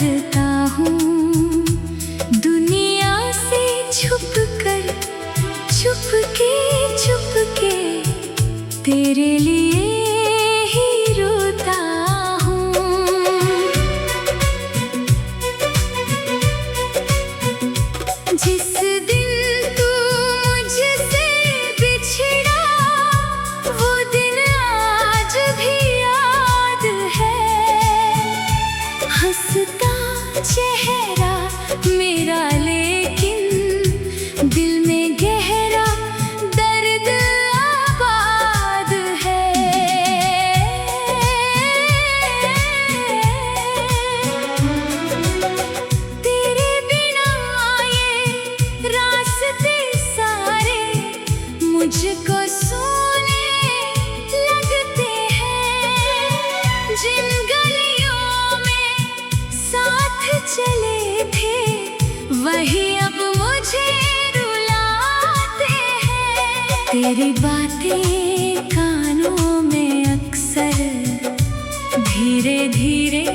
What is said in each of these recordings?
करता हूँ दुनिया से छुप कर, चुपके चुपके तेरे लिए ही रोता हूँ। जिस दिन तू मुझसे बिछड़ा वो दिन आज भी याद है। हंसता चेहरा मेरा लेकिन दिल में गहरा दर्द आबाद है। तेरे बिना ये रास्ते सारे मुझको सोने लगते हैं। जिन गलियों में साथ चले थे वही अब मुझे रुलाते हैं। तेरी बातें कानों में अक्सर धीरे धीरे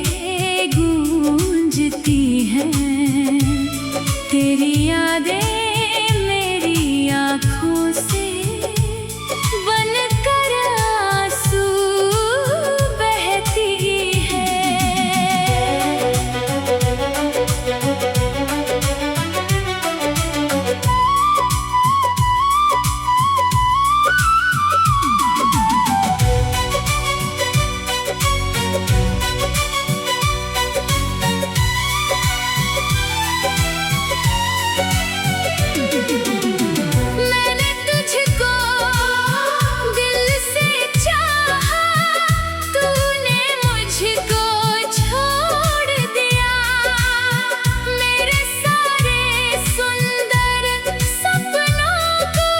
गूंजती हैं। तेरी यादें मेरी आँखों से बनकर आंसू बहती है। मैंने तुझको दिल से चाहा, तूने मुझको छोड़ दिया। मेरे सारे सुंदर सपनों को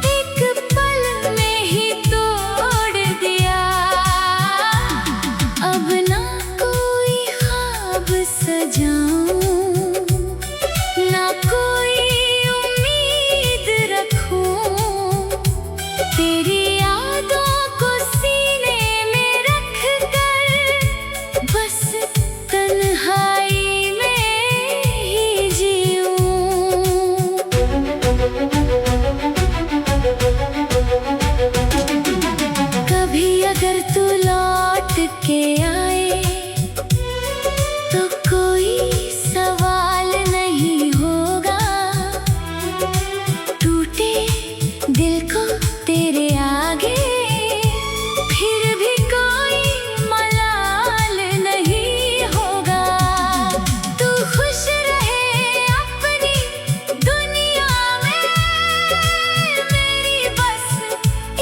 एक पल में ही तोड़ दिया। अब ना कोई ख्वाब सजाऊं, ना कोई उम्मीद रखूं। तेरी यादों को सीने में रख कर बस तन्हाई में ही जीऊं। कभी अगर तू लौट के आए तो कोई सवाल नहीं होगा। टूटे दिल को तेरे आगे फिर भी कोई मलाल नहीं होगा। तू खुश रहे अपनी दुनिया में, मेरी बस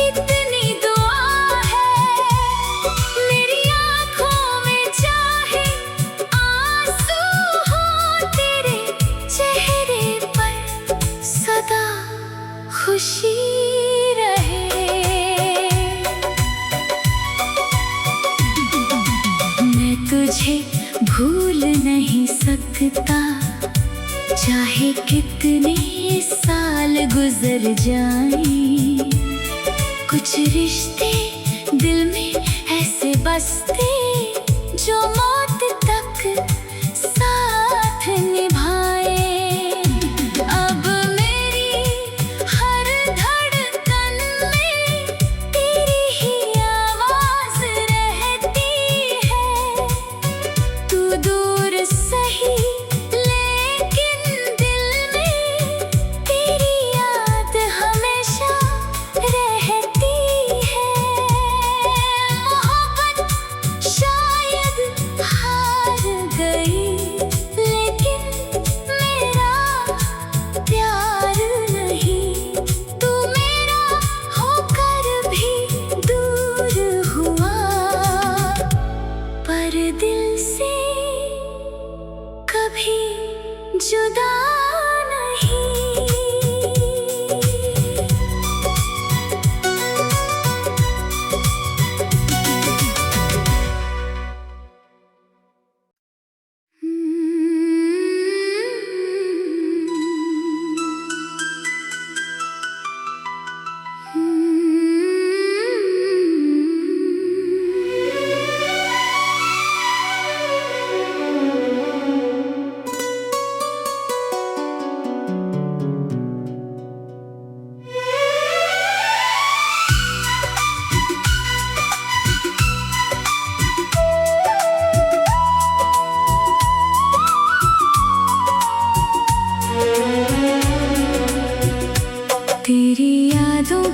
इतनी दुआ है। मेरी आँखों में चाहे आंसू हो, तेरे चेहरे पर सदा खुशी रहे। मैं तुझे भूल नहीं सकता, चाहे कितने साल गुजर जाएं। कुछ रिश्ते दिल में ऐसे बसते जो मौत तक साथ निभाए। अब मेरी हर धड़कन में तेरी ही आवाज रहती है। तू दूर सही लेकिन दिल में तेरी याद हमेशा रहती है। मोहब्बत शायद हार गई, लेकिन मेरा प्यार नहीं। तू मेरा होकर भी दूर हुआ, पर दिल से कभी जुदा नहीं।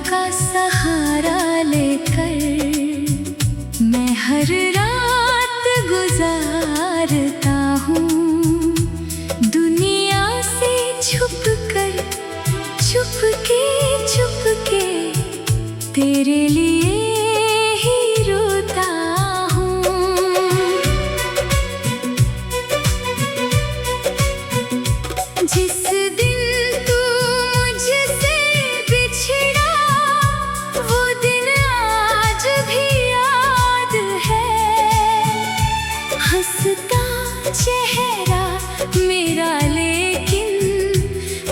का सहारा लेकर मैं हर रात गुजारता हूँ। दुनिया से छुपकर चुपके चुपके तेरे लिए ही रोता हूँ। जिस दिन तू मुझसे बिछड़ा वो दिन आज भी याद है। हंसता चेहरा मेरा लेकिन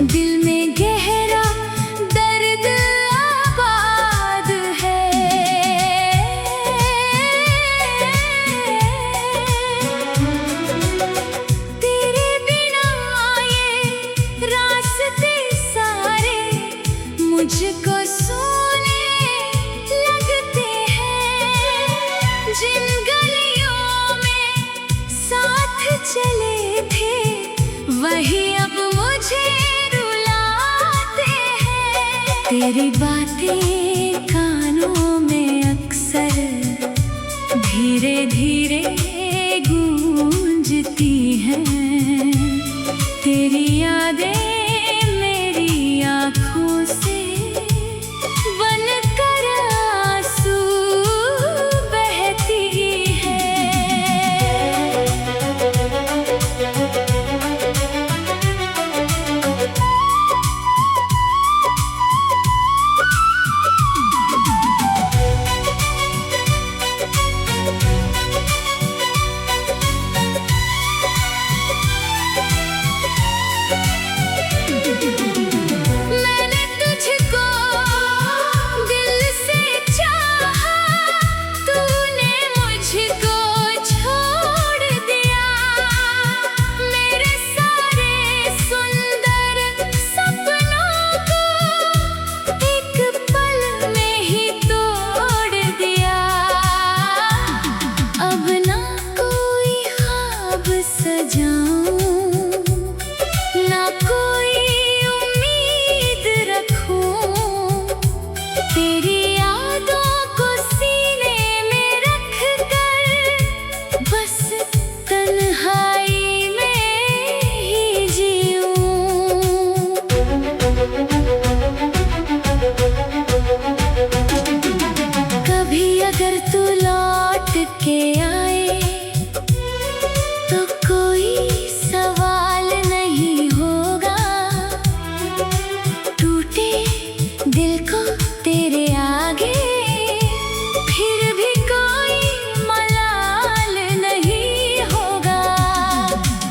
दिल में गहरा दर्द आबाद है। तेरे बिना ये रास्ते सारे मुझको सोने लगते हैं। जिन गलियों में साथ चले थे वही अब मुझे रुलाते हैं। तेरी बातें कानों में अक्सर धीरे धीरे गूंजती हैं। तेरी यादें मेरी आँखों से बनकर आंसू बहती हैं। मैंने तुझको दिल से चाहा, तूने मुझको छोड़ दिया। मेरे सारे सुंदर सपनों को एक पल में ही तोड़ दिया। अब ना कोई ख्वाब सजाऊं, ना कोई उम्मीद रखूं। तेरी यादों को सीने में रख कर बस तन्हाई में ही जीऊं। कभी अगर तू लौट के आए तो कोई सवाल नहीं होगा। टूटे दिल को तेरे आगे फिर भी कोई मलाल नहीं होगा।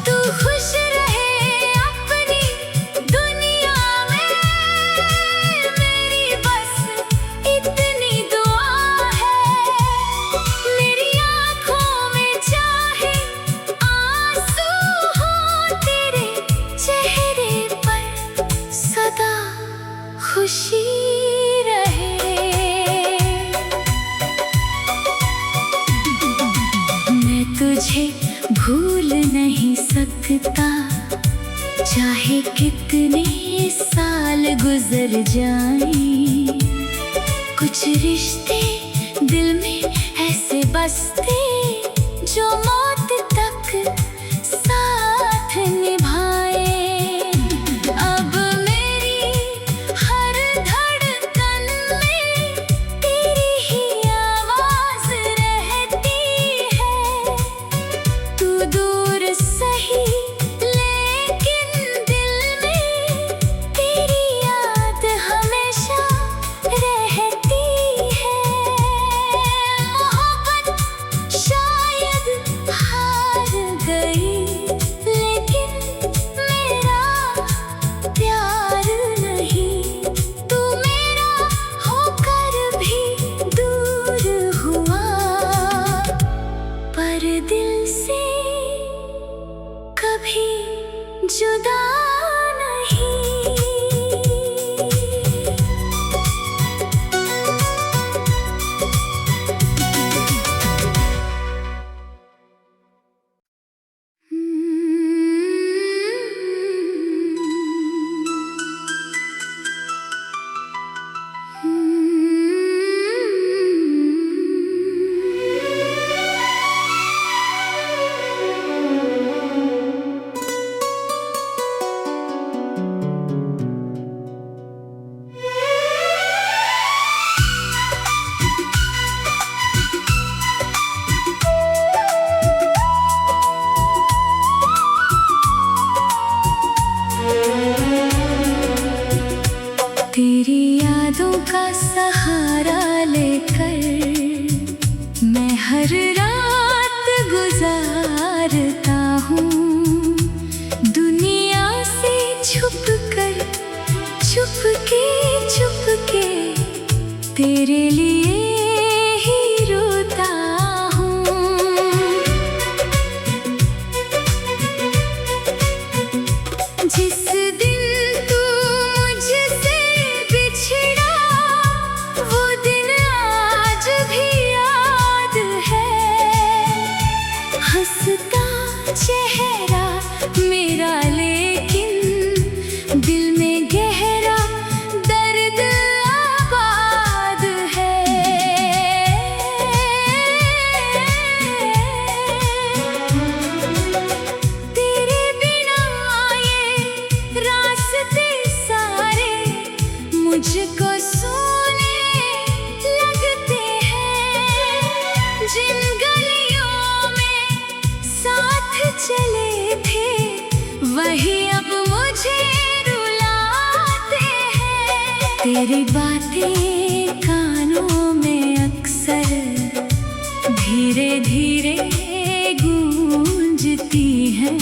तू खुश रहे अपनी दुनिया में, मेरी बस इतनी दुआ है। मेरी आँखों में चाहे आंसू हो, तेरे चेहरे पर सदा खुशी रहे। मैं तुझे भूल नहीं सकता, चाहे कितने साल गुजर जाएं। कुछ रिश्ते दिल में ऐसे बसते जो मौत तक साथ निभाए। अब मेरी हर धड़कन में तेरी ही आवाज रहती है। तू दूर सही लेकिन दिल में तेरी याद हमेशा रहती है। मोहब्बत शायद हार गई लेकिन मेरा प्यार नहीं। तू मेरा होकर भी दूर हुआ, पर दिल से कभी जुदा नहीं। Hmm. चेहरा मेरा, लेकिन दिल में गहरा दर्द आबाद है। तेरे बिना ये रास्ते सारे मुझको सोने लगते हैं। जिन गलियों में साथ चले थे वही अब मुझे रुलाते हैं। तेरी बातें कानों में अक्सर धीरे धीरे गूंजती हैं।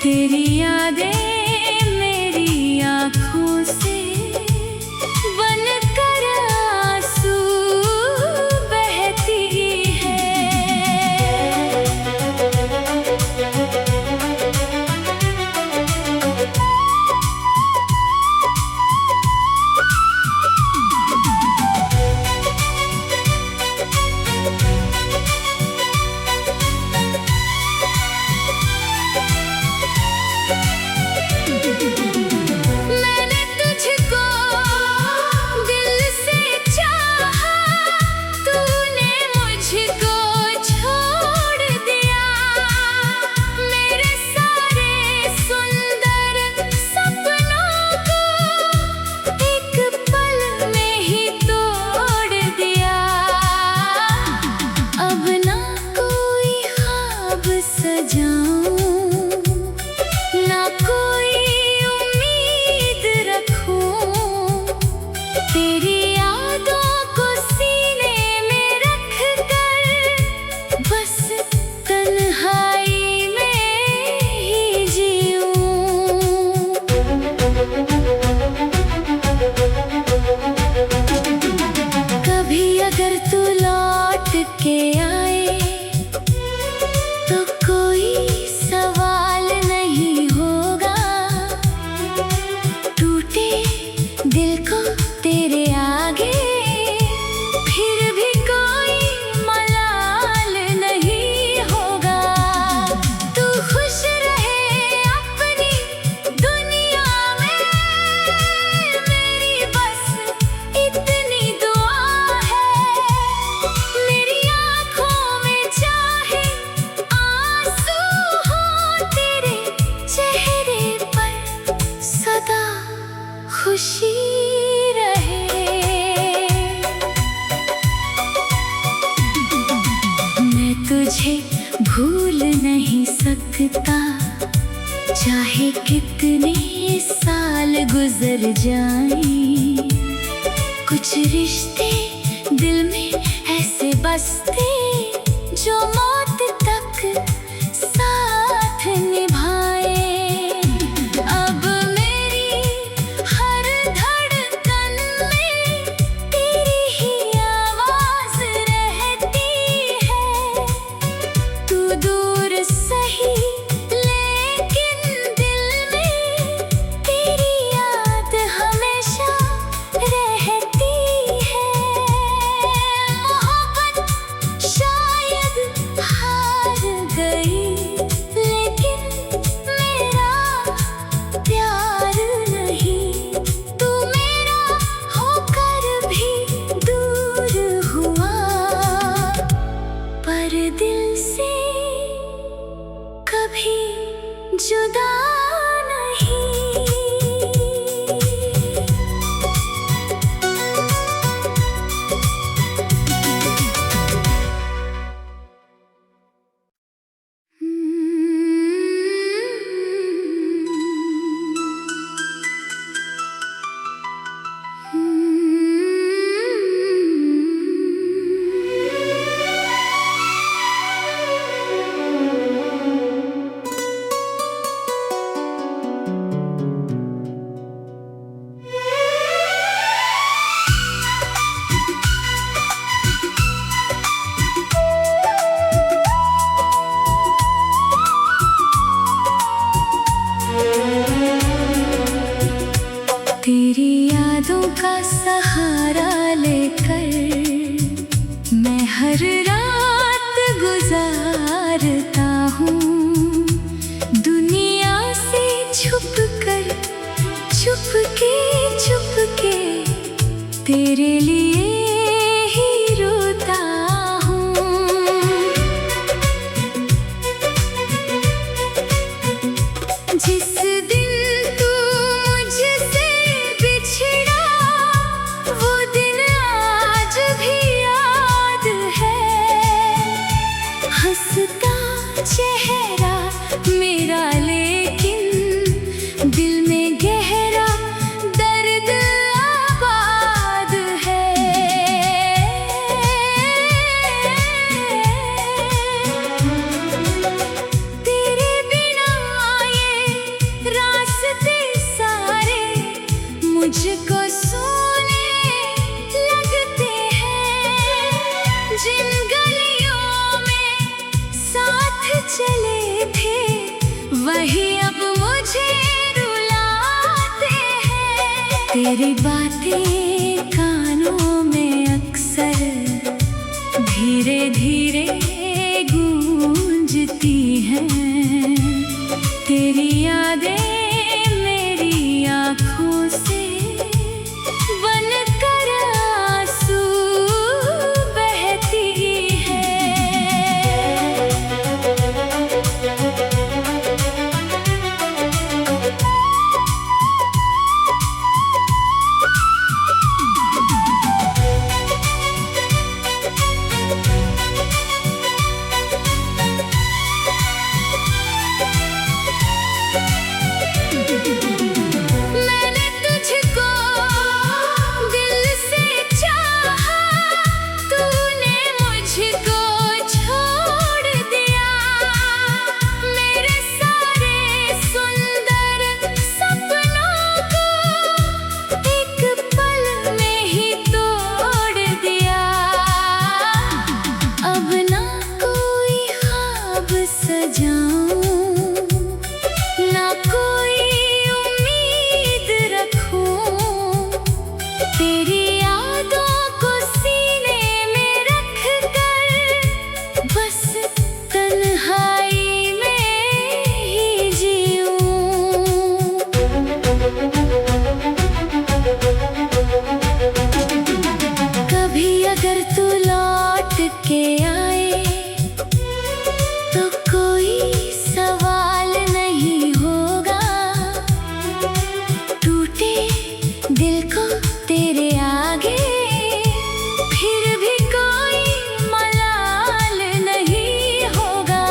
तेरी यादें मेरी आँखों से बनकर आंसू बहती है। मैंने तुझको दिल से चाहा, तूने मुझको छोड़ दिया। मेरे सारे सुंदर सपनों को एक पल में ही तोड़ दिया। अब ना कोई ख्वाब सजाऊं, ना कोई उम्मीद रखूं। तेरी यादों को सीने में रख कर बस तन्हाई में ही जीऊं। कभी अगर तू लौट के आए तो कोई सवाल नहीं होगा। टूटे दिल को तेरे आगे फिर भी कोई मलाल नहीं होगा। तू खुश रहे अपनी दुनिया में, मेरी बस इतनी दुआ है। मेरी आँखों में चाहे आंसू हो, तेरे चेहरे पर सदा खुशी रहे। मैं तुझे भूल नहीं सकता, चाहे कितने साल गुजर जाएं। कुछ रिश्ते दिल में ऐसे बसते जो मौत तक साथ निभाए। अब मेरी हर धड़कन में तेरी ही आवाज रहती है। तू दूर सही लेकिन दिल में तेरी याद हमेशा रहती है। मोहब्बत शायद हार गई, लेकिन मेरा प्यार नहीं। तू मेरा होकर भी दूर हुआ, पर दिल से कभी जुदा नहीं। तेरी यादों का सहारा लेकर मैं हर रात गुजारता हूँ दुनिया से छुप कर, छुपके छुपके तेरे लिए ही रोता हूँ। जिस दिन तू मुझसे बिछड़ा वो दिन आज भी याद है। हंसता चेहरा मेरा लेकिन दिल में गहरा दर्द आबाद है। तेरे बिना ये रास्ते सारे मुझको सोने लगते हैं। जिन गलियों में साथ चले थे वही अब मुझे रुलाते हैं। तेरी बातें कानों में अक्सर धीरे धीरे गूंजती हैं। तेरी यादें मेरी आँखों से बनकर आंसू बहती है। मैंने तुझको दिल से चाहा, तूने मुझको छोड़ दिया। मेरे सारे सुंदर सपनों को एक पल में ही तोड़ दिया। अब ना कोई ख्वाब सजाऊं, ना कोई उम्मीद रखूं। तेरी यादों को सीने में रख कर बस तन्हाई में ही जीऊं। कभी अगर तू लौट के आए तो कोई सवाल नहीं होगा। टूटे दिल को तेरे आगे फिर भी कोई मलाल नहीं होगा।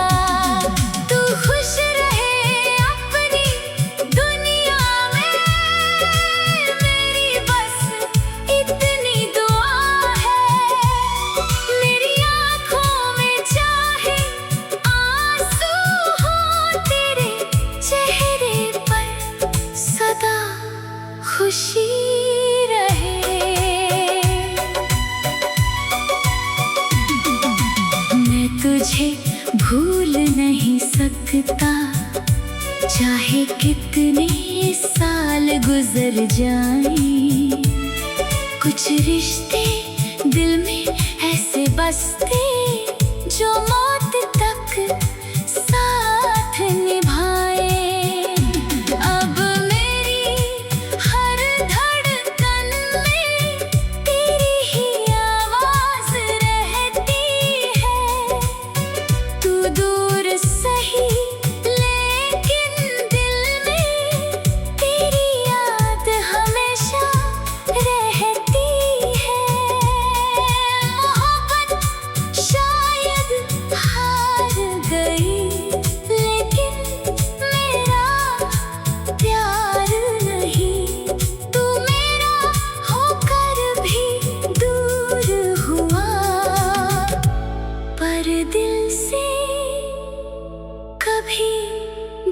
तू खुश रहे अपनी दुनिया में, मेरी बस इतनी दुआ है। मेरी आँखों में चाहे आंसू हो, तेरे चेहरे पर सदा खुशी रहे। मैं तुझे भूल नहीं सकता, चाहे कितने साल गुजर जाएं। कुछ रिश्ते दिल में ऐसे बसते जो मौत तक साथ निभाए। अब मेरी हर धड़कन में तेरी ही आवाज रहती है। तू दूर सही लेकिन दिल में तेरी याद हमेशा रहती है। मोहब्बत शायद हार गई, लेकिन मेरा प्यार नहीं। तू मेरा होकर भी दूर हुआ, पर दिल से कभी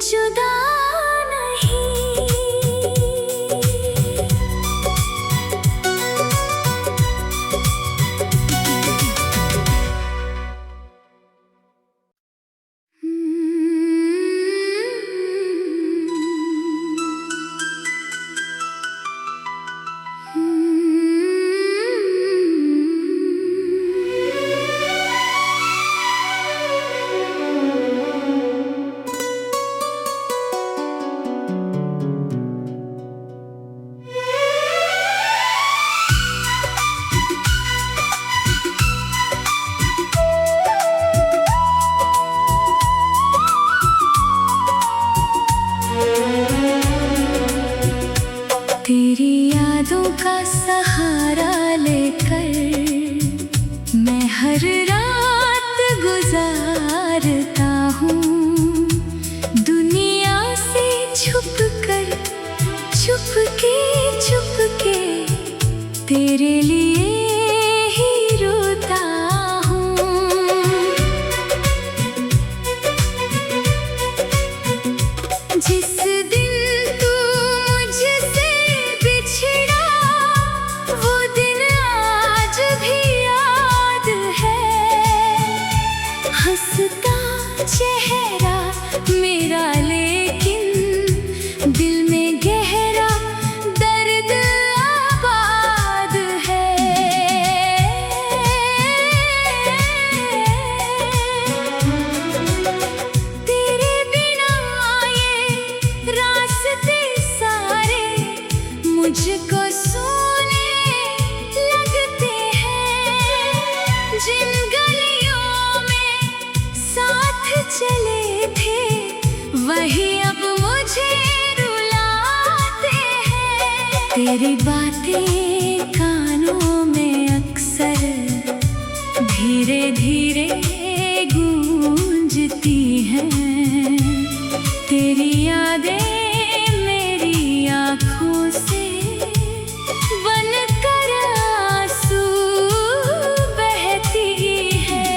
जुदा नहीं। का सहारा लेकर मैं हर रात गुजारता हूँ, दुनिया से छुप कर चुपके तेरे लिए ही रोता हूँ। जिस दिन तू मुझसे बिछड़ा वो दिन आज भी याद है, हंसता चेहरा मेरा लेकिन दिल में गहरा दर्द आबाद है। तेरे बिना ये रास्ते सारे मुझको सोने लगते हैं, जिन गलियों में साथ चले थे वही अब मुझे रुलाते हैं। तेरी बातें कानों में अक्सर धीरे धीरे गूंजती हैं, तेरी यादें मेरी आँखों से बनकर आंसू बहती हैं।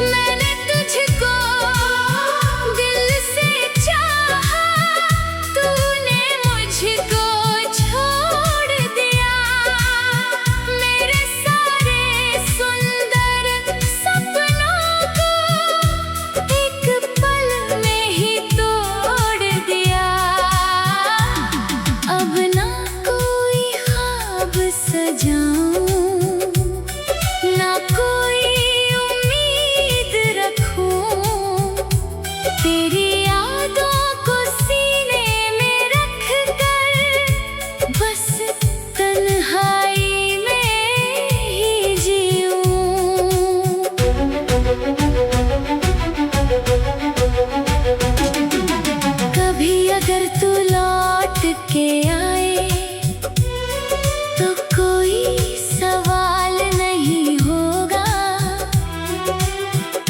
मैंने तुझको दिल से चाहा, तूने मुझको छोड़ दिया, मेरे सारे सुंदर सपनों को एक पल में ही तोड़ दिया। अब ना कोई ख्वाब सजाऊं, ना कोई उम्मीद रखूं, तेरी यादों को सीने में रख कर बस तन्हाई में ही जीऊं। कभी अगर तू लौट के आए तो कोई सवाल नहीं होगा,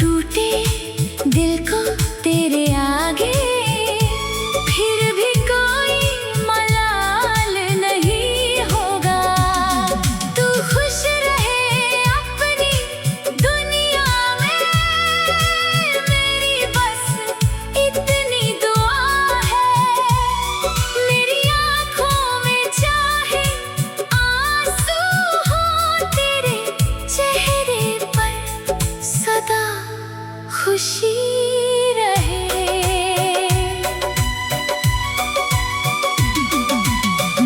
टूटे दिल को तेरे आगे फिर भी कोई मलाल नहीं होगा। तू खुश रहे अपनी दुनिया में, मेरी बस इतनी दुआ है, मेरी आँखों में चाहे आंसू हो, तेरे चेहरे पर सदा खुशी रहे।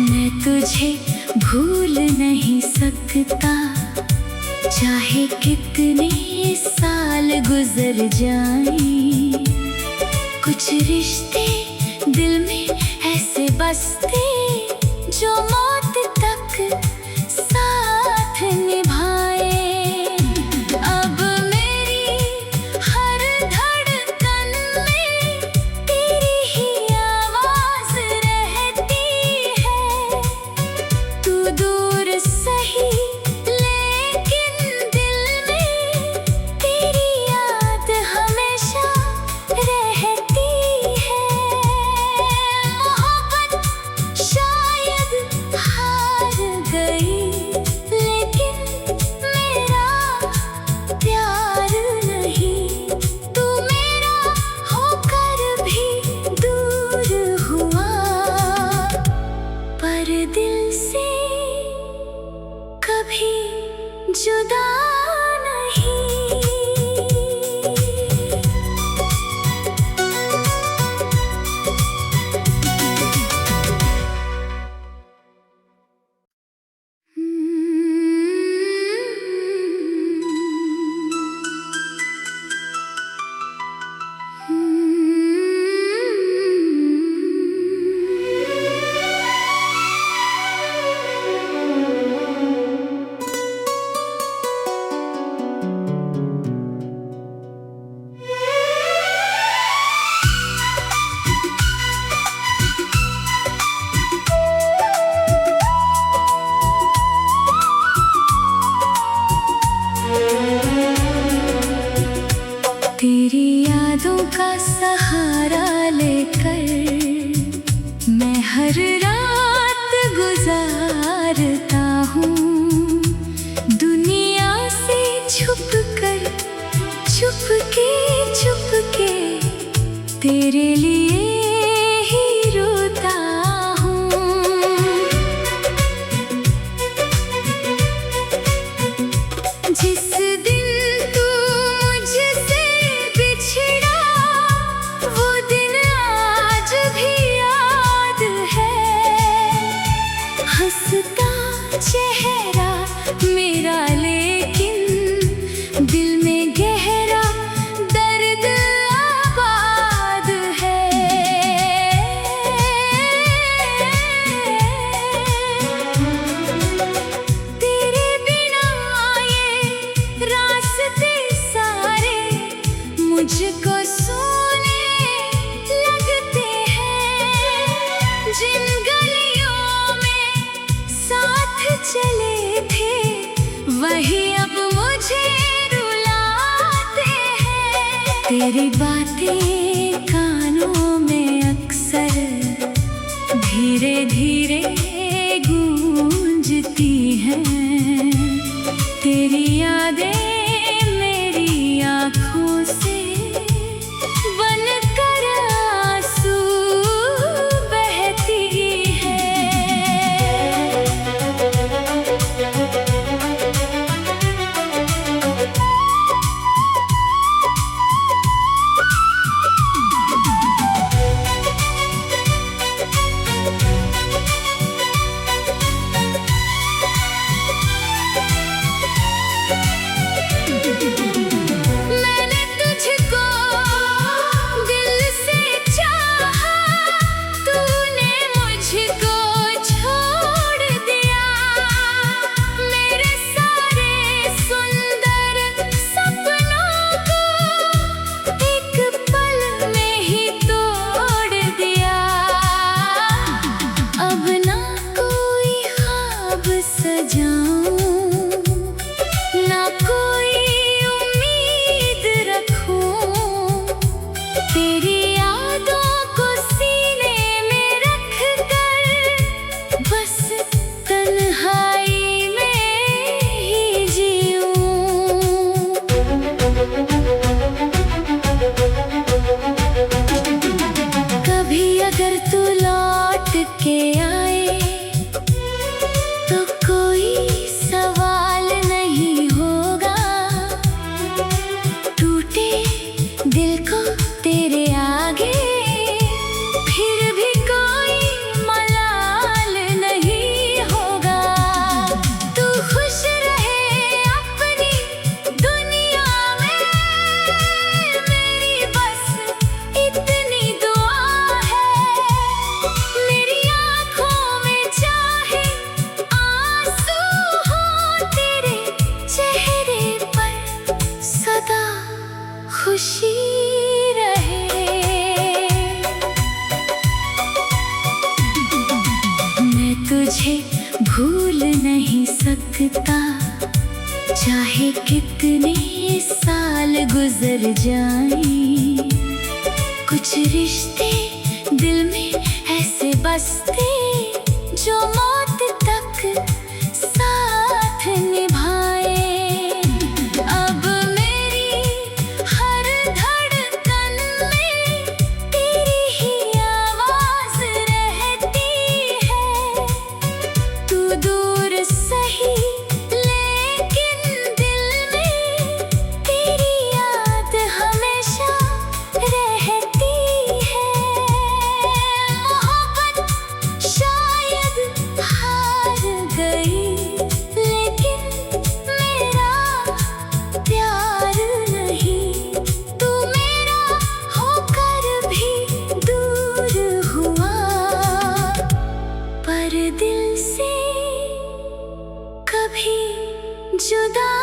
मैं तुझे भूल नहीं सकता, चाहे कितने साल गुजर जाएं, कुछ रिश्ते दिल में ऐसे बसते जो मौत तक साथ निभाए। अब मेरी हर धड़कन में तेरी ही आवाज रहती है, तू दूर सही लेकिन दिल में तेरी याद हमेशा रहती है। मोहब्बत शायद हार गई लेकिन मेरा प्यार नहीं, तू मेरा होकर भी दूर हुआ, पर दिल से कभी जुदा नहीं। Hmm. का सहारा लेकर मैं हर रात गुजारता हूँ। दुनिया से छुपकर चुपके चुपके तेरे लिए ही रोता हूँ। जिस दिन तू मुझसे बिछड़ा वो दिन आज भी याद है। हंसता चेहरा मेरा लेकिन दिल में गहरा दर्द आबाद है। तेरे बिना ये रास्ते सारे मुझको सोने लगते हैं। जिन गलियों में साथ चले थे वही अब मुझे रुलाते हैं। तेरी बातें कानों में अक्सर धीरे धीरे गूंजती हैं। तेरी यादें मेरी आँखों से बनकर आंसू बहती है। मैंने तुझको दिल से चाहा, तूने मुझको छोड़ दिया। मेरे सारे सुंदर सपनों को एक पल में ही तोड़ दिया। अब ना कोई ख्वाब सजाऊं, ना कोई उम्मीद रखूं। तेरी यादों को सीने में रख कर बस तन्हाई में ही जीऊं। कभी अगर तू लौट के आए तो कोई सवाल नहीं होगा। टूटे दिल को तेरे आगे फिर भी कोई मलाल नहीं होगा। तू खुश रहे अपनी दुनिया में, मेरी बस इतनी दुआ है। मेरी आँखों में चाहे आंसू हो, तेरे चेहरे पर सदा खुशी रहे। मैं तुझे भूल नहीं सकता, चाहे कितने साल गुजर जाएं। कुछ रिश्ते दिल में ऐसे बसते जो मौत तक साथ निभाए। अब मेरी हर धड़कन में तेरी ही आवाज रहती है। तू दूर सही लेकिन दिल में तेरी याद हमेशा रहती है। मोहब्बत शायद हार गई, लेकिन मेरा प्यार नहीं। तू मेरा होकर भी दूर हुआ, पर दिल से कभी जुदा